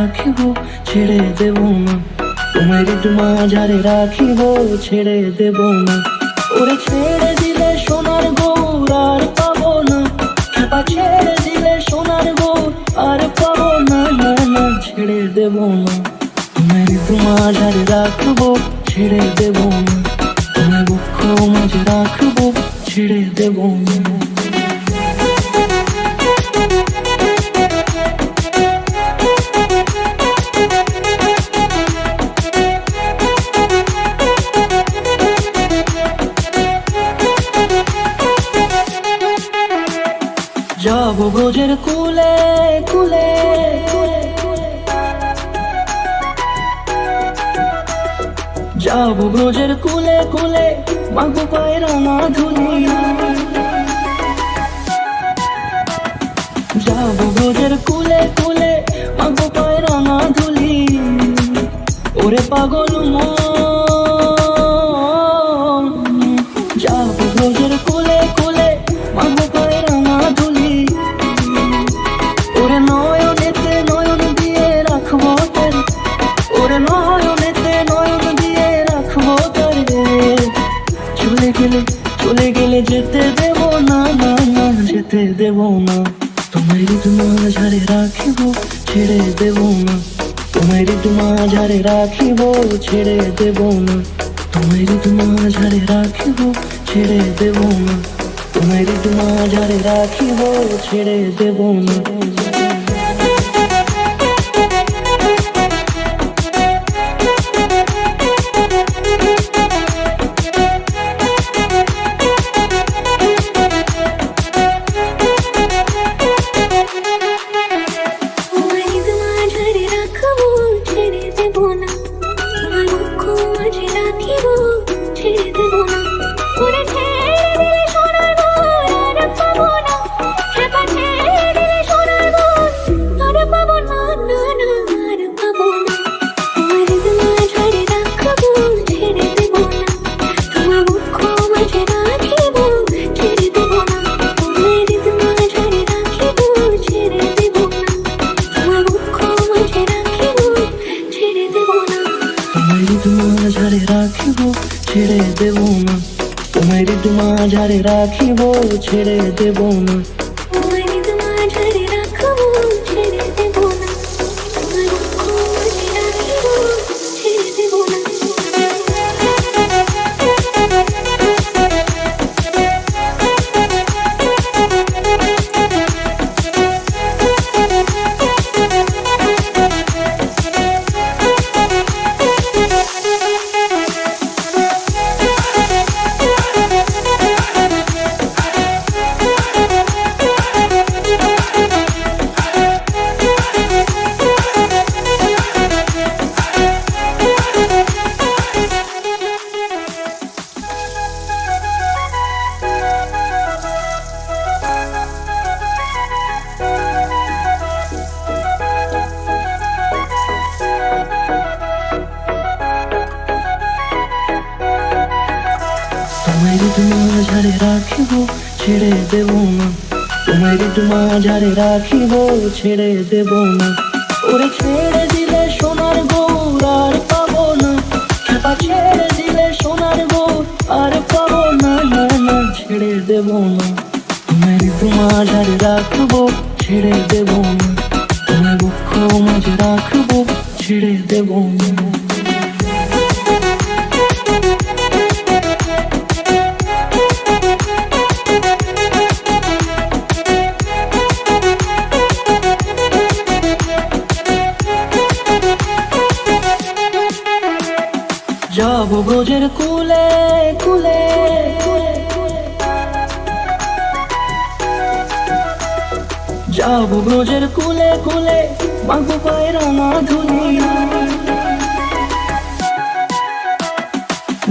রাখিব, ছেড়ে দেব না। তোমার মাঝারে রাখিব, ছেড়ে দেব না। ওরে ছেড়ে দিলে সোনার গৌর আর পাবো না, খেপা ছেড়ে দিলে সোনার গৌর আর পাবো না, না না ছেড়ে দেব না। তোমার মাঝারে রাখবো, ছেড়ে দেব না। তোমার বক্ষ মাঝে রাখবো, ছেড়ে দেব না। যাবো ব্রজের কুলে কুলে, যাবো ব্রজের কুলে কুলে, মাগো পায়ের ধুলি। যাবো ব্রজের কুলে কুলে, মাগো পায়ের ধুলি। ওরে পাগল মন, যাবো ব্রজের কুলে কুলে, মাগো পায়ের ধুলি। ওরে নয়নেতে নয়ন দিয়ে রাখবো তারে, ওরে নয়নেতে নয়ন দিয়ে রাখবো তারে। চলে গেলে চলে গেলে যেতে দেব না, না না যেতে দেব না। তোমার মাঝারে রাখিব, ছেড়ে দেব না। তোমার মাঝারে রাখিব, ছেড়ে দেব না। তোমার মাঝারে রাখিব, ছেড়ে দেব না। তোমার মাঝারে রাখিব, ছেড়ে দেব না। মাঝারে রাখিব, ছেড়ে দেব না। তোমার মাঝারে রাখিব, ছেড়ে দেব না। তোমার মাঝারে রাখিব, ছেড়ে দেব না। তোমার মাঝারে রাখিব, ছেড়ে দেব না। ওরে ছেড়ে দিলে সোনার গৌর আর পাবো না, খেপা ছেড়ে দিলে সোনার গৌর আর পাবো না, না না ছেড়ে দেব না। তোমার মাঝারে রাখবো, ছেড়ে দেব না। তোমার বক্ষ মাঝে রাখবো, ছেড়ে দেব না। যাবো ব্রজের কুলে কুলে, যাবো ব্রজের কুলে কুলে, মাগো পায়ের ধুলি।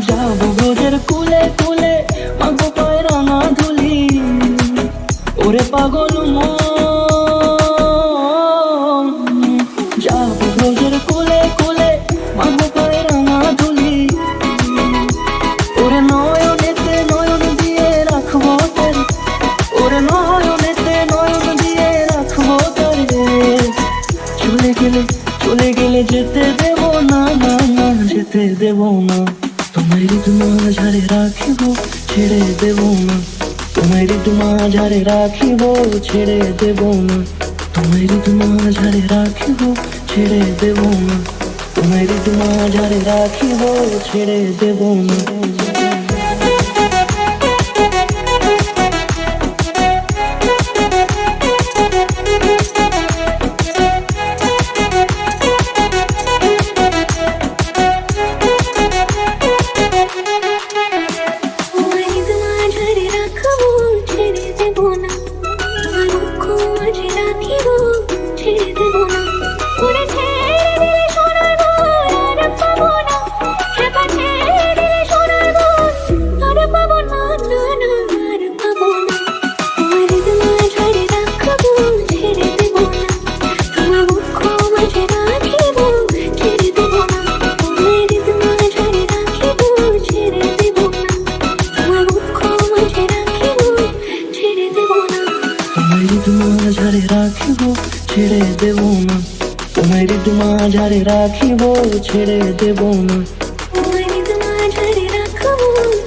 যাবো ব্রজের কুলে কুলে, মাগো পায়ের ধুলি। ওরে পাগল মন, যাবো ব্রজের কুলে কুলে, মাগো পায়ের ধুলি। ওরে নয়নেতে নয়ন দিয়ে রাখবো তারে, ওরে নয়নেতে নয়ন দিয়ে রাখবো তারে। চলে গেলে দেব না, তোমায় ঋতু মাঝারে রাখিব, ছেড়ে দেব না, তোমায় ঋতু মাঝারে রাখিব, ছেড়ে দেব না, তোমায় ঋতু মাঝারে রাখিব, ছেড়ে দেব না, তোমায় ঋতু মাঝারে রাখিব, ছেড়ে দেব না। মাঝারে রাখিব, ছেড়ে দেব না, তোমায় ঋতু মাঝারে রাখিব, ছেড়ে দেব না, তোমায় ঋতু মাঝারে রাখিব,